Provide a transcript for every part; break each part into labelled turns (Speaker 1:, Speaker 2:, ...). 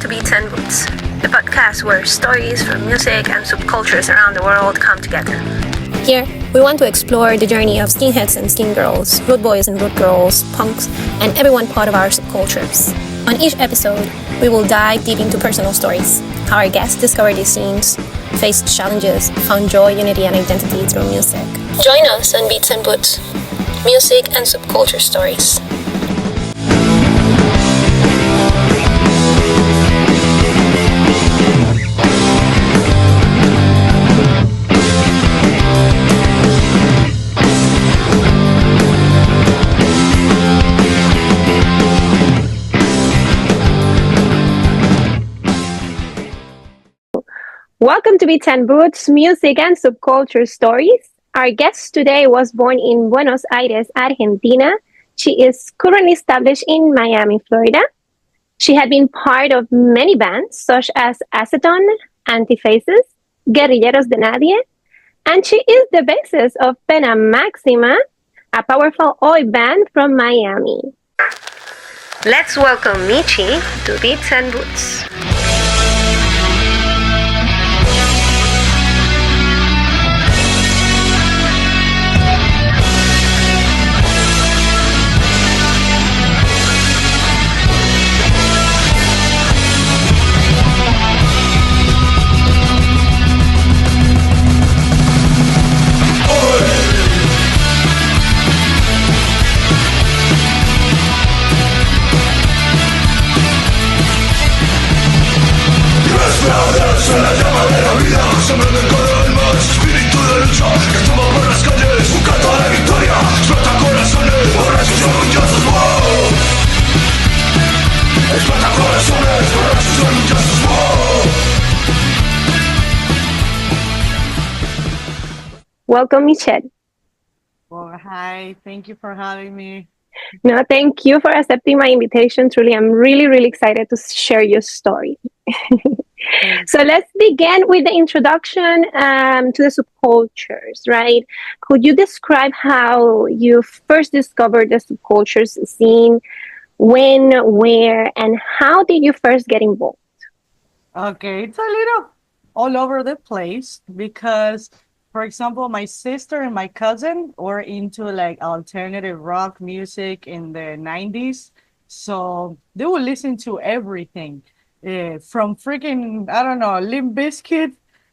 Speaker 1: to Be 10 Boots, the podcast where stories from music and subcultures around the world come together. Here, we want to explore the journey of skinheads and skin girls, rude boys and rude girls, punks, and everyone part of our subcultures. On each episode, we will dive deep into personal stories, how our guests discovered these scenes, faced challenges, found joy, unity, and identity through music. Join us on Beats and Boots, music and subculture stories. Welcome to Beats and Boots, music and subculture stories. Our guest today was born in Buenos Aires, Argentina. She is currently established in Miami, Florida. She had been part of many bands such as Axetone, Antifaces, Guerrilleros de Nadie, and she is the bassist of Pena Maxima, a powerful oi band from Miami. Let's welcome Michi to Beats and Boots. Welcome, Michelle.
Speaker 2: Well, hi. Thank you for having me.
Speaker 1: No, thank you for accepting my invitation. Truly, I'm really excited to share your story. So let's begin with the introduction to the subcultures, right? Could you describe how you first discovered the subcultures scene, when, where, and how did you first get involved?
Speaker 2: Okay, it's a little all over the place because, for example, my sister and my cousin were into like alternative rock music in the 90s. So they would listen to everything from freaking, I don't know, Limp Bizkit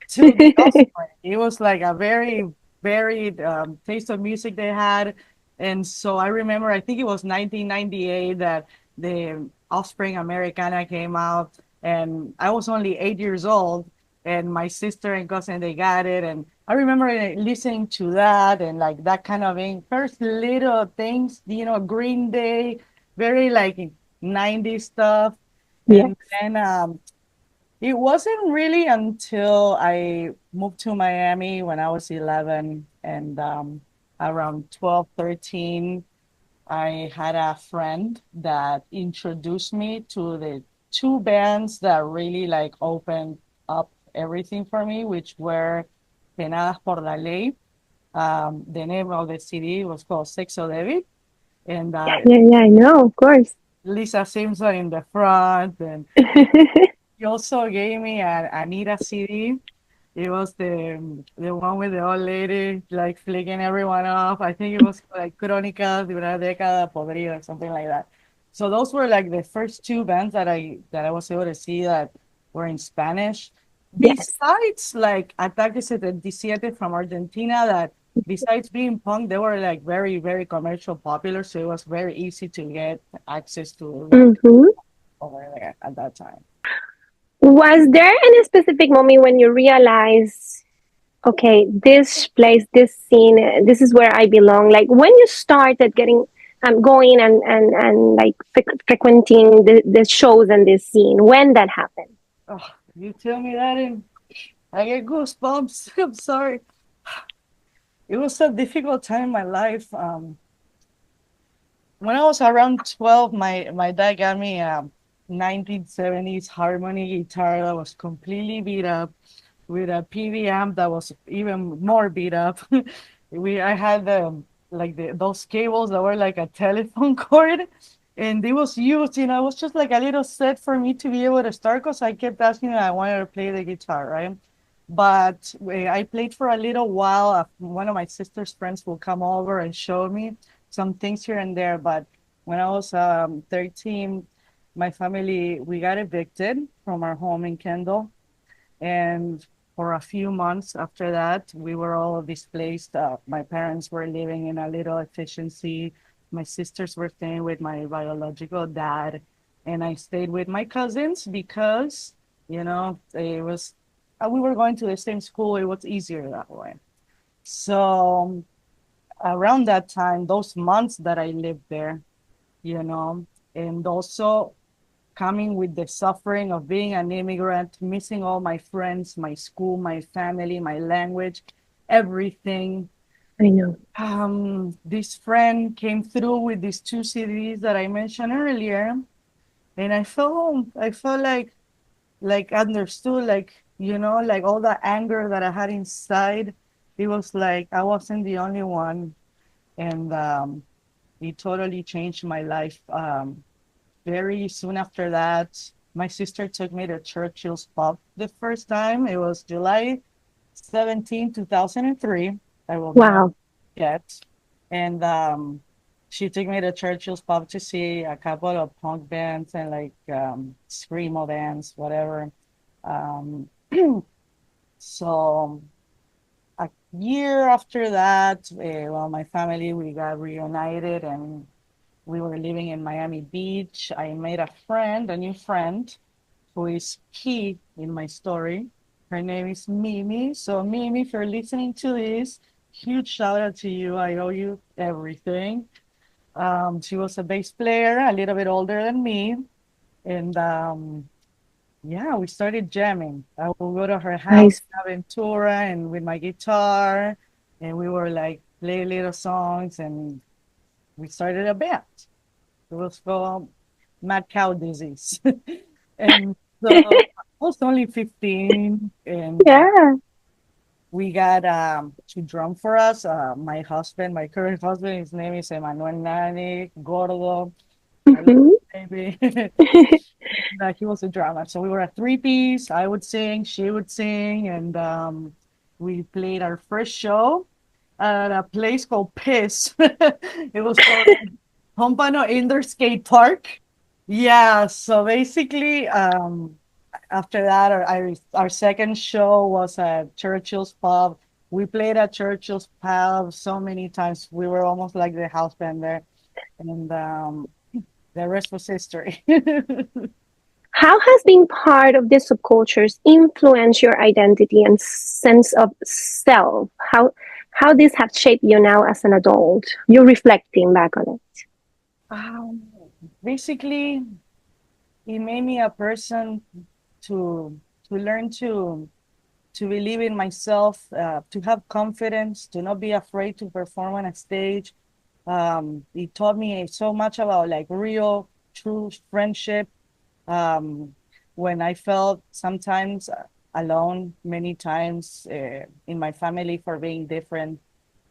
Speaker 2: to the Offspring. It was like a very varied taste of music they had. And so I remember, I think it was 1998 that the Offspring Americana came out. And I was only 8 years old. And my sister and cousin, they got it. And I remember listening to that and like that kind of thing. First little things, Green Day, very like 90s stuff.
Speaker 1: Yes.
Speaker 2: And then it wasn't really until I moved to Miami when I was 11 and around 12, 13, I had a friend that introduced me to the two bands that really like opened up everything for me, which were Penadas por la Ley. The name of the CD was called Sexo Débil. And
Speaker 1: Yeah, I know, of course.
Speaker 2: Lisa Simpson in the front. And he also gave me an Anita CD. It was the one with the old lady like flicking everyone off. I think it was like Crónicas de una década podrida or something like that. So those were like the first two bands that I was able to see that were in Spanish.
Speaker 1: Yes.
Speaker 2: Besides like Ataques 77 from Argentina, that besides being punk, they were like very commercial popular, so it was very easy to get access to over there at that time.
Speaker 1: Was there any specific moment when you realized, okay, this place, this scene, this is where I belong? Like when you started getting going and like frequenting the shows and this scene, when that happened?
Speaker 2: Oh, you tell me that and I get goosebumps. I'm sorry. It was a difficult time in my life. When I was around 12, my dad got me a 1970s harmony guitar that was completely beat up with a PV amp that was even more beat up. I had those cables that were like a telephone cord, and it was used, it was just like a little set for me to be able to start because I kept asking that I wanted to play the guitar, right? But I played for a little while. One of my sister's friends will come over and show me some things here and there. But when I was 13, my family, we got evicted from our home in Kendall. And for a few months after that, we were all displaced. My parents were living in a little efficiency. My sisters were staying with my biological dad. And I stayed with my cousins because, it was, we were going to the same school. It was easier that way. So around that time, those months that I lived there, you know, and also coming with the suffering of being an immigrant, missing all my friends, my school, my family, my language, everything.
Speaker 1: I know.
Speaker 2: This friend came through with these two CDs that I mentioned earlier, and I felt like understood, like all the anger that I had inside. It was like I wasn't the only one, and it totally changed my life. Very soon after that, my sister took me to Churchill's Pub the first time. It was July 17, 2003. I will never
Speaker 1: Wow.
Speaker 2: forget. And she took me to Churchill's Pub to see a couple of punk bands and like screamo bands, whatever. Um, so a year after that, well, my family, we got reunited and we were living in Miami Beach. I made a new friend, who is key in my story. Her name is Mimi. So, Mimi, if you're listening to this, huge shout out to you. I owe you everything. She was a bass player, a little bit older than me. And yeah, we started jamming. I would go to her house
Speaker 1: Nice.
Speaker 2: in Aventura and with my guitar, and we were like play little songs, and we started a band. It was called Mad Cow Disease. And so I was only 15, and
Speaker 1: Yeah.
Speaker 2: we got to drum for us. My husband, my current husband, his name is Emmanuel Nani Gordo. I love
Speaker 1: Mhm.
Speaker 2: you, baby. He was a drummer. So we were a three-piece. I would sing, she would sing, and we played our first show at a place called Piss. It was called Pompano Indoor Skate Park. Yeah, so basically, after that, our second show was at Churchill's Pub. We played at Churchill's Pub so many times. We were almost like the house band there, and the rest was history.
Speaker 1: How has being part of the subcultures influenced your identity and sense of self? How this have shaped you now as an adult? You're reflecting back on it.
Speaker 2: um, Basically, it made me a person to learn to believe in myself, to have confidence, to not be afraid to perform on a stage. It taught me so much about like real, true friendship. Um, when I felt sometimes alone, many times in my family for being different,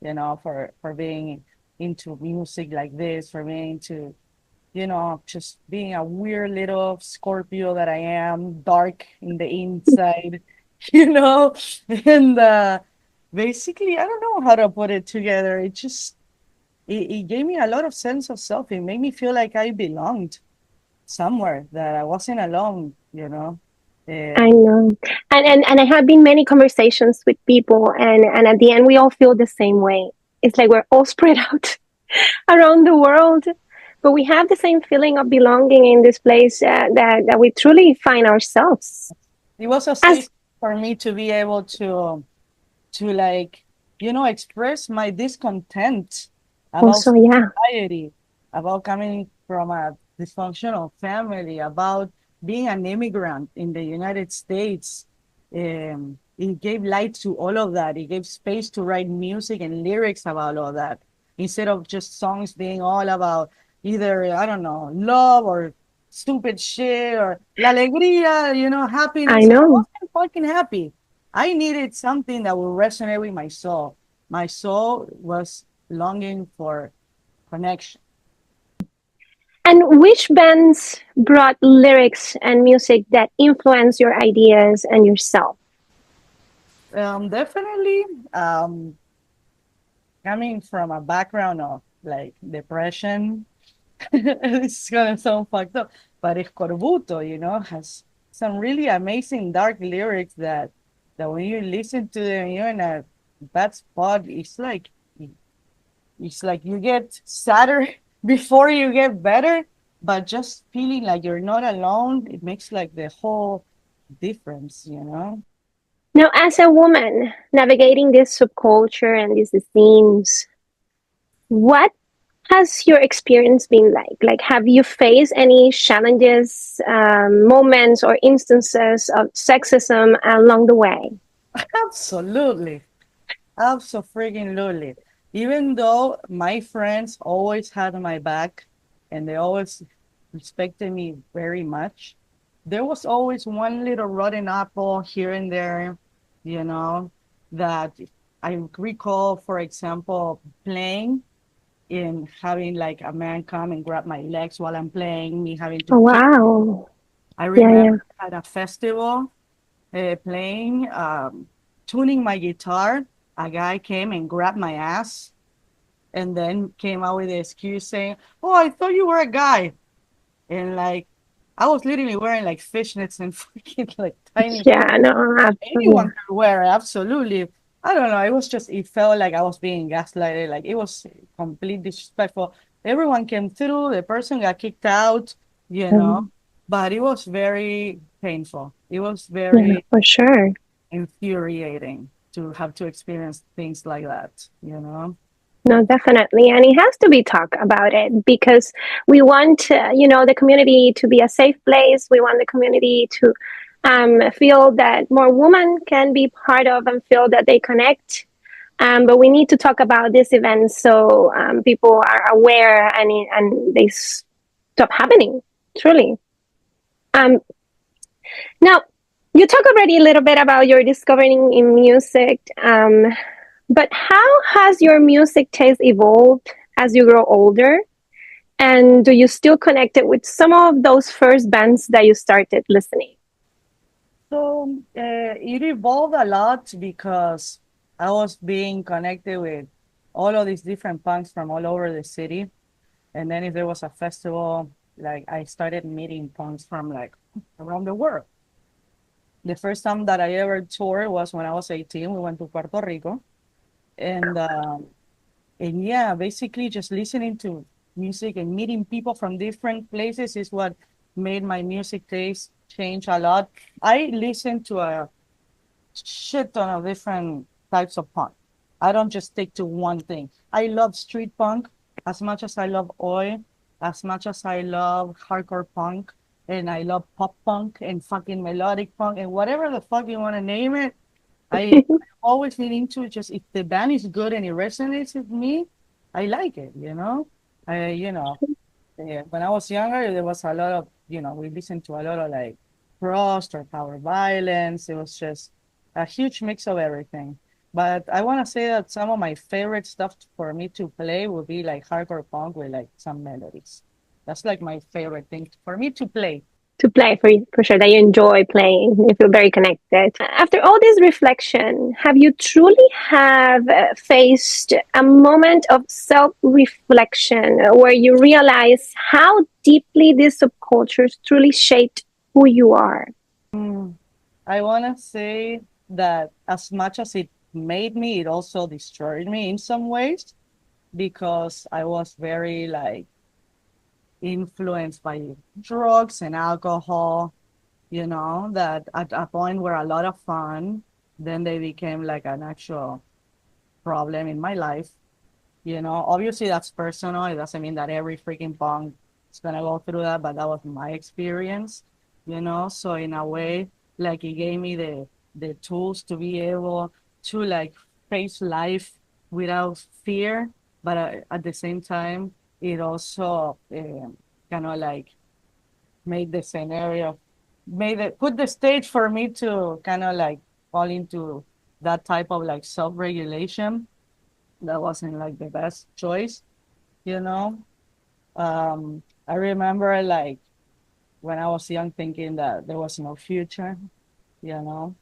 Speaker 2: for being into music like this, for being into just being a weird little Scorpio that I am, dark in the inside, you know, and basically, I don't know how to put it together. It gave me a lot of sense of self. It made me feel like I belonged somewhere, that I wasn't alone.
Speaker 1: I
Speaker 2: Um,
Speaker 1: know. And I have been many conversations with people, and at the end we all feel the same way. It's like we're all spread out around the world, but we have the same feeling of belonging in this place, that we truly find ourselves.
Speaker 2: it was a
Speaker 1: As
Speaker 2: safe for me to be able to like express my discontent about
Speaker 1: also, yeah,
Speaker 2: society, about coming from a dysfunctional family, about being an immigrant in the United States. It gave light to all of that. It gave space to write music and lyrics about all that, instead of just songs being all about either, I don't know, love or stupid shit or la alegría,
Speaker 1: I
Speaker 2: happiness. I
Speaker 1: know.
Speaker 2: wasn't fucking happy. I needed something that would resonate with my soul. My soul was longing for connection.
Speaker 1: And which bands brought lyrics and music that influence your ideas and yourself?
Speaker 2: Definitely, um, coming from a background of like depression, it's gonna sound fucked up, but Escorbuto, has some really amazing dark lyrics that when you listen to them, you're in a bad spot. It's like you get sadder before you get better, but just feeling like you're not alone, it makes like the whole difference.
Speaker 1: Now, as a woman navigating this subculture and these themes, what has your experience been like? Like, have you faced any challenges, moments, or instances of sexism along the way?
Speaker 2: Absolutely. Absolutely. Even though my friends always had my back and they always respected me very much, there was always one little rotten apple here and there, you know, that I recall, for example, playing and having like a man come and grab my legs while I'm playing, me having to
Speaker 1: Oh,
Speaker 2: kick.
Speaker 1: wow.
Speaker 2: I
Speaker 1: Yeah,
Speaker 2: remember
Speaker 1: yeah.
Speaker 2: at a festival playing, tuning my guitar, a guy came and grabbed my ass and then came out with the excuse saying, "Oh, I thought you were a guy." And like, I was literally wearing like fishnets and fucking like tiny
Speaker 1: Yeah, no,
Speaker 2: anyone
Speaker 1: yeah.
Speaker 2: could wear, absolutely. I don't know. It was just, it felt like I was being gaslighted. Like, it was complete disrespectful. Everyone came through, the person got kicked out, you know,
Speaker 1: Um,
Speaker 2: but it was very painful. It was
Speaker 1: yeah,
Speaker 2: very
Speaker 1: for sure.
Speaker 2: infuriating to have to experience things like that.
Speaker 1: No, definitely. And it has to be talked about it because we want, the community to be a safe place. We want the community to feel that more women can be part of and feel that they connect. But we need to talk about these events so people are aware and they stop happening, truly. Um, Now, you talk already a little bit about your discovering in music. But how has your music taste evolved as you grow older? And do you still connect it with some of those first bands that you started listening?
Speaker 2: So it evolved a lot because I was being connected with all of these different punks from all over the city. And then if there was a festival, like I started meeting punks from like around the world. The first time that I ever toured was when I was 18. We went to Puerto Rico. And and yeah, basically just listening to music and meeting people from different places is what made my music taste change a lot. I listen to a shit ton of different types of punk. I don't just stick to one thing. I love street punk as much as I love oi, as much as I love hardcore punk, and I love pop punk and fucking melodic punk and whatever the fuck you want to name it. I always lean into just if the band is good and it resonates with me, I like it, you know? When I was younger, there was a lot of, we listened to a lot of like Frost or Power Violence. It was just a huge mix of everything. But I want to say that some of my favorite stuff for me to play would be like hardcore punk with like some melodies. That's like my favorite thing for me to play.
Speaker 1: To play for sure that you enjoy playing, you feel very connected. After all this reflection, have you truly have faced a moment of self-reflection where you realize how deeply these subcultures truly shaped who you are?
Speaker 2: Mm, I want to say that as much as it made me, it also destroyed me in some ways because I was very like influenced by drugs and alcohol, that at a point were a lot of fun. Then they became like an actual problem in my life. Obviously that's personal. It doesn't mean that every freaking punk is gonna go through that, but that was my experience. So in a way, like it gave me the tools to be able to like face life without fear, but at the same time, it also kind of like made the scenario, put the stage for me to kind of like fall into that type of like self-regulation. That wasn't like the best choice, you know. I remember like when I was young thinking that there was no future, you know.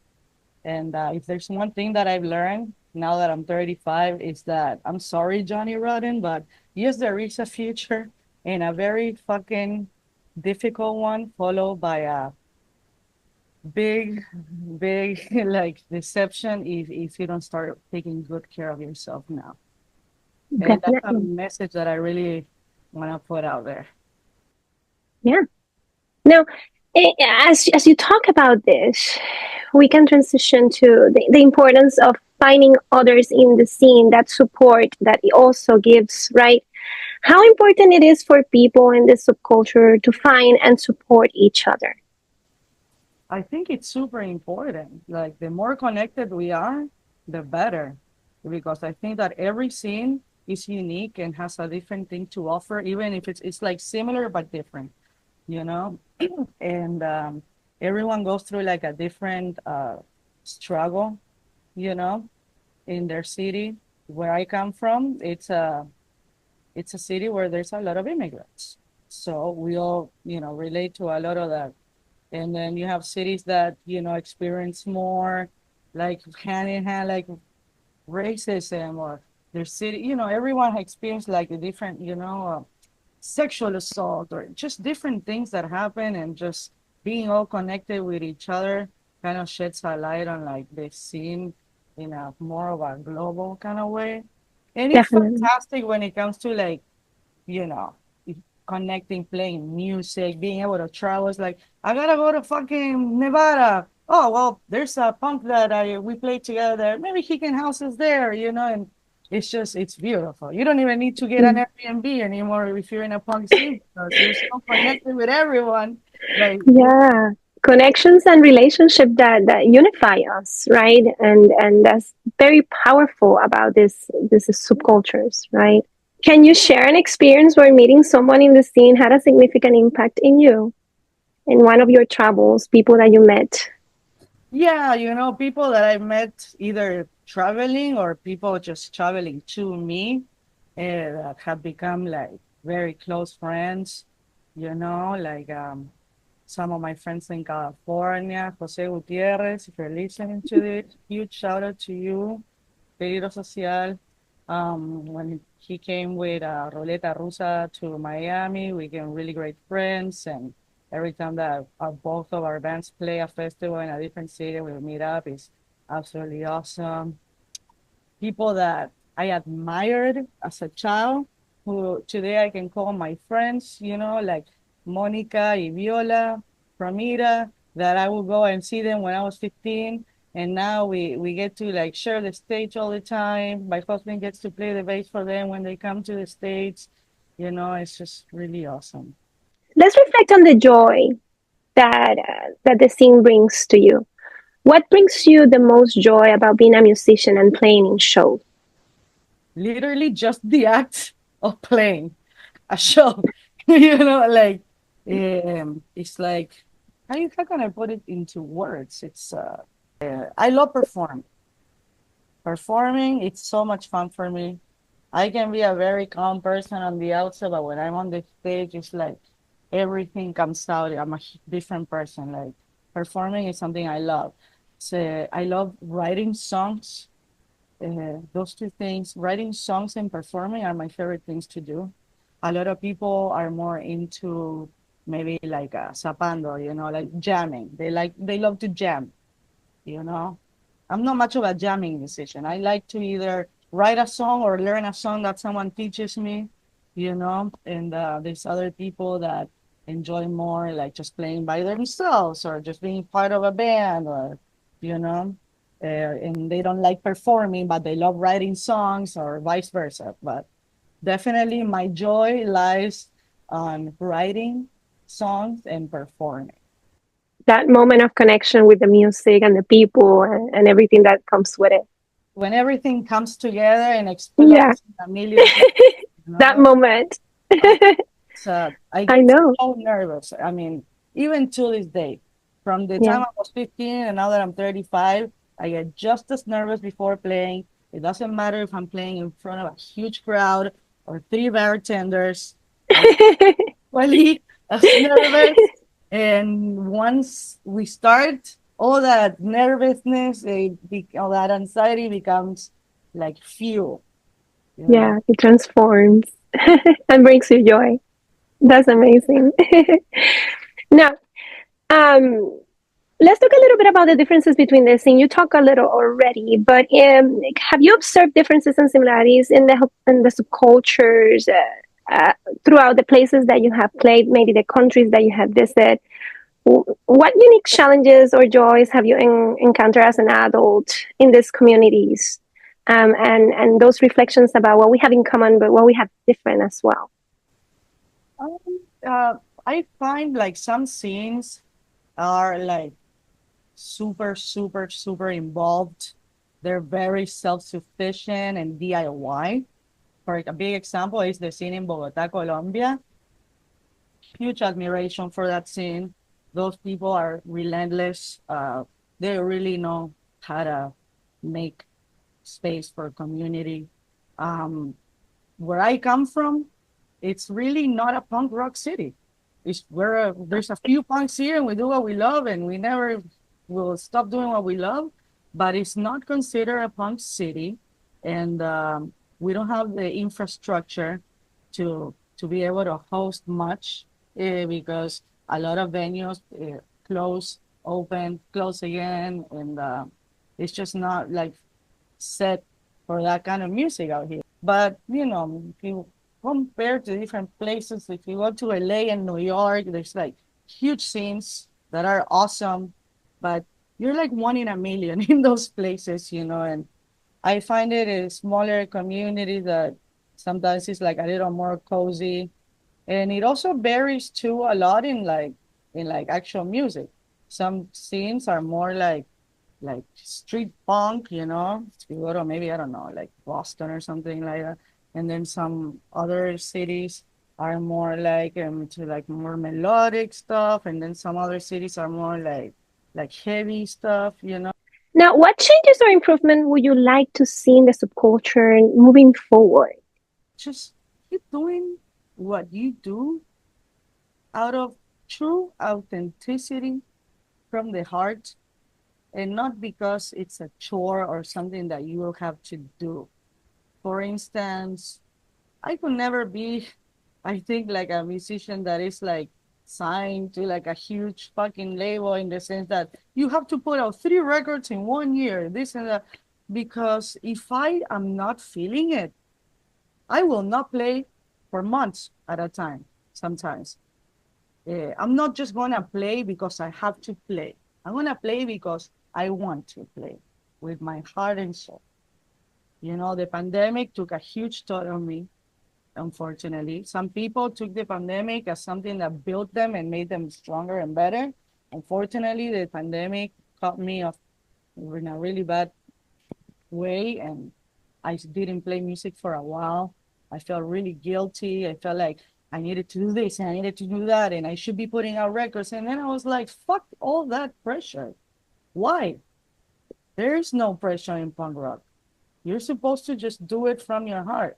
Speaker 2: And if there's one thing that I've learned now that I'm 35 is that I'm sorry, Johnny Rotten, but yes, there is a future and a very fucking difficult one, followed by a big, big like deception if you don't start taking good care of yourself now. And that's a
Speaker 1: Definitely.
Speaker 2: message that I really want to put out there.
Speaker 1: Yeah. Now, as you talk about this, we can transition to the importance of finding others in the scene that support that it also gives, right? How important it is for people in the subculture to find and support each other.
Speaker 2: I think it's super important. Like the more connected we are, the better. Because I think that every scene is unique and has a different thing to offer, even if it's like similar but different, you know? And everyone goes through like a different struggle, you know, in their city. Where I come from, it's a city where there's a lot of immigrants. So we all, relate to a lot of that. And then you have cities that, experience more like hand in hand, like racism or their city, everyone has experienced like a different, sexual assault or just different things that happen and just being all connected with each other kind of sheds a light on like the scene in a more of a global kind of way. And it's
Speaker 1: Definitely.
Speaker 2: fantastic when it comes to like you know, connecting, playing music, being able to travel. It's like, I gotta go to fucking Nevada. Oh, well, there's a punk that we play together there. Maybe he can house us there, and it's beautiful. You don't even need to get an
Speaker 1: Mm.
Speaker 2: Airbnb anymore if you're in a punk scene because you're so connected with everyone. Like,
Speaker 1: Yeah. Connections and relationship that unify us, right? And that's very powerful about this subcultures, right? Can you share an experience where meeting someone in the scene had a significant impact in you in one of your travels, people that you met?
Speaker 2: yeah, people that I met either traveling or people just traveling to me that have become like very close friends, like some of my friends in California, Jose Gutierrez, if you're listening to this, huge shout out to you, Querido Social. When he came with Roleta Rusa to Miami, we became really great friends. And every time that both of our bands play a festival in a different city, we meet up. It's absolutely awesome. People that I admired as a child, who today I can call my friends, like Monica y Viola, Ramira, that I would go and see them when I was 15. And now we get to like share the stage all the time. My husband gets to play the bass for them when they come to the States. It's just really awesome.
Speaker 1: Let's reflect on the joy that the scene brings to you. What brings you the most joy about being a musician and playing in shows?
Speaker 2: Literally just the act of playing a show. Like it's like how can I put it into words? It's I love performing. Performing, it's so much fun for me. I can be a very calm person on the outside, but when I'm on the stage, it's like everything comes out. I'm a different person. Like performing is something I love. So I love writing songs. Those two things, writing songs and performing, are my favorite things to do. A lot of people are more into maybe like zapando, like jamming. They love to jam, you know. I'm not much of a jamming musician. I like to either write a song or learn a song that someone teaches me, and there's other people that enjoy more like just playing by themselves or just being part of a band or, and they don't like performing, but they love writing songs or vice versa. But definitely my joy lies on writing songs and performing.
Speaker 1: That moment of connection with the music and the people and everything that comes with it.
Speaker 2: When everything comes together and
Speaker 1: Yeah,
Speaker 2: explodes in a million pieces,
Speaker 1: that moment.
Speaker 2: uh, I
Speaker 1: I
Speaker 2: get
Speaker 1: know.
Speaker 2: so nervous. I mean, even to this day, from the
Speaker 1: Yeah.
Speaker 2: time I was 15 and now that I'm 35, I get just as nervous before playing. It doesn't matter if I'm playing in front of a huge crowd or three bartenders. I sweaty, as nervous. And once we start, all that nervousness, all that anxiety becomes like fuel, you know.
Speaker 1: Yeah, it transforms and brings you joy. That's amazing. Now, um, let's talk a little bit about the differences between the scene. You talk a little already, but have you observed differences and similarities in the subcultures throughout the places that you have played, maybe the countries that you have visited? What unique challenges or joys have you encountered as an adult in these communities? And those reflections about what we have in common, but what we have different as well.
Speaker 2: Um, uh, I find like some scenes are like super involved. They're very self-sufficient and DIY. For a big example is the scene in Bogotá, Colombia. Huge admiration for that scene. Those people are relentless. They really know how to make space for community. Um, where I come from, it's really not a punk rock city. It's where there's a few punks here and we do what we love and we never will stop doing what we love, but it's not considered a punk city. And we don't have the infrastructure to be able to host much because a lot of venues close, open, close again. And it's just not like set for that kind of music out here. But if you compare to different places, if you go to LA and New York, there's like huge scenes that are awesome, but you're like one in a million in those places. And I find it a smaller community that sometimes it's like a little more cozy. And it also varies too a lot in like actual music. Some scenes are more like street punk. If you go to maybe, I don't know, like Boston or something like that. And then some other cities are more like to like more melodic stuff. And then some other cities are more like heavy stuff.
Speaker 1: Now, what changes or improvement would you like to see in the subculture moving forward?
Speaker 2: Just keep doing what you do out of true authenticity from the heart and not because it's a chore or something that you will have to do. For instance, I could never be, I think, like a musician that is like signed to like a huge fucking label in the sense that you have to put out 3 records in 1 year, this and that. Because if I am not feeling it, I will not play for months at a time sometimes. I'm not just going to play because I have to play. I'm going to play because I want to play with my heart and soul. The pandemic took a huge toll on me, unfortunately. Some people took the pandemic as something that built them and made them stronger and better. Unfortunately, the pandemic caught me off in a really bad way, and I didn't play music for a while. I felt really guilty. I felt like I needed to do this and I needed to do that, and I should be putting out records. And then I was like, fuck all that pressure. Why? There's no pressure in punk rock. You're supposed to just do it from your heart.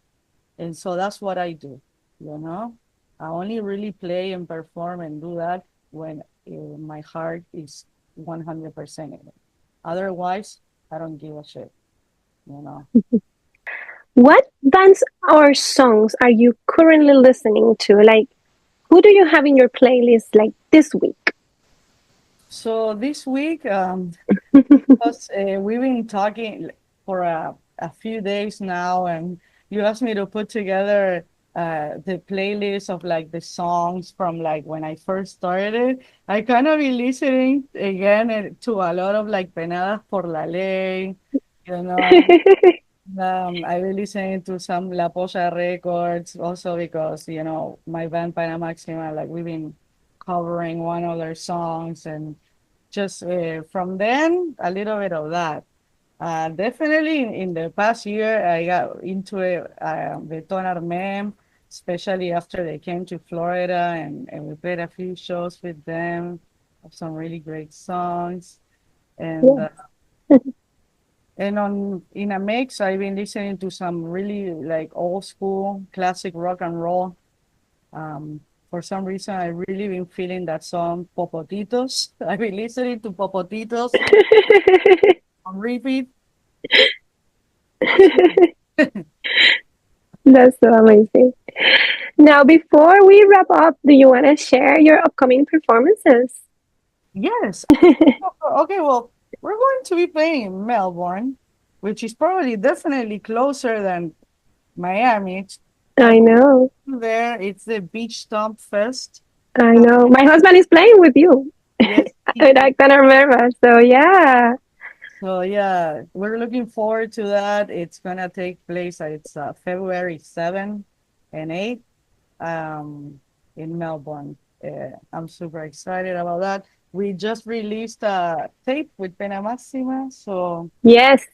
Speaker 2: And so that's what I do, you know? I only really play and perform and do that when my heart is 100% in it. Otherwise, I don't give a shit, you know?
Speaker 1: What bands or songs are you currently listening to? Like, who do you have in your playlist like this week?
Speaker 2: So this week, because we've been talking for a few days now, and you asked me to put together the playlist of like the songs from like when I first started. I kind of be listening again to a lot of like Penadas por la Ley, you know. I've been listening to some La Polla records also because, my band Pena Maxima, like we've been covering one of their songs and just from then, a little bit of that. Definitely in the past year, I got into it, the Tonar Mem, especially after they came to Florida and we played a few shows with them of some really great songs. And
Speaker 1: Yeah.
Speaker 2: on in a mix, I've been listening to some really like old school classic rock and roll. Um, For some reason, I really been feeling that song Popotitos. I've been listening to Popotitos on repeat.
Speaker 1: That's so amazing. Now, before we wrap up, do you want to share your upcoming performances?
Speaker 2: Yes. Okay, well, we're going to be playing in Melbourne, which is probably definitely closer than Miami.
Speaker 1: I know.
Speaker 2: There, it's the Beach Stomp Fest.
Speaker 1: I know. My husband is playing with you.
Speaker 2: Yes.
Speaker 1: I can remember. So, yeah.
Speaker 2: So yeah, we're looking forward to that. It's gonna take place. It's February 7 and 8 in Melbourne. I'm super excited about that. We just released a tape with Pena Maxima, so
Speaker 1: Yes.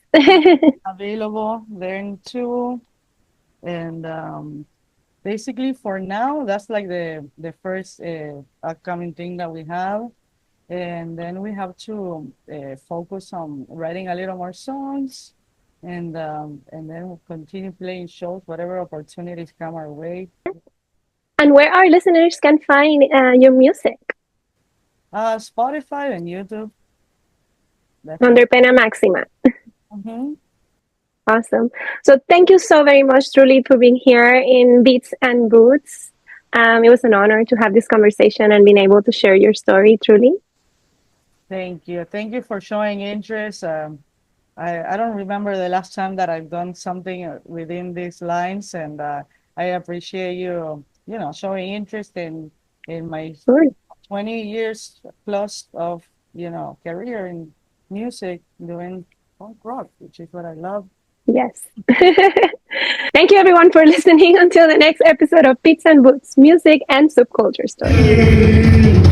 Speaker 2: available there too. And basically, for now, that's like the first upcoming thing that we have. And then we have to focus on writing a little more songs, and then we'll continue playing shows, whatever opportunities come our way.
Speaker 1: And where our listeners can find your music?
Speaker 2: Spotify and YouTube.
Speaker 1: Under Pena Maxima.
Speaker 2: Mm-hmm.
Speaker 1: Awesome. So thank you so very much, truly, for being here in Beats and Boots. It was an honor to have this conversation and being able to share your story, truly.
Speaker 2: Thank you. Thank you for showing interest. I don't remember the last time that I've done something within these lines, and I appreciate you, showing interest in my
Speaker 1: Sure.
Speaker 2: 20 years plus of, career in music, doing punk rock, which is what I love.
Speaker 1: Yes. Thank you, everyone, for listening. Until the next episode of Beats and Boots, Music and Subculture Stories.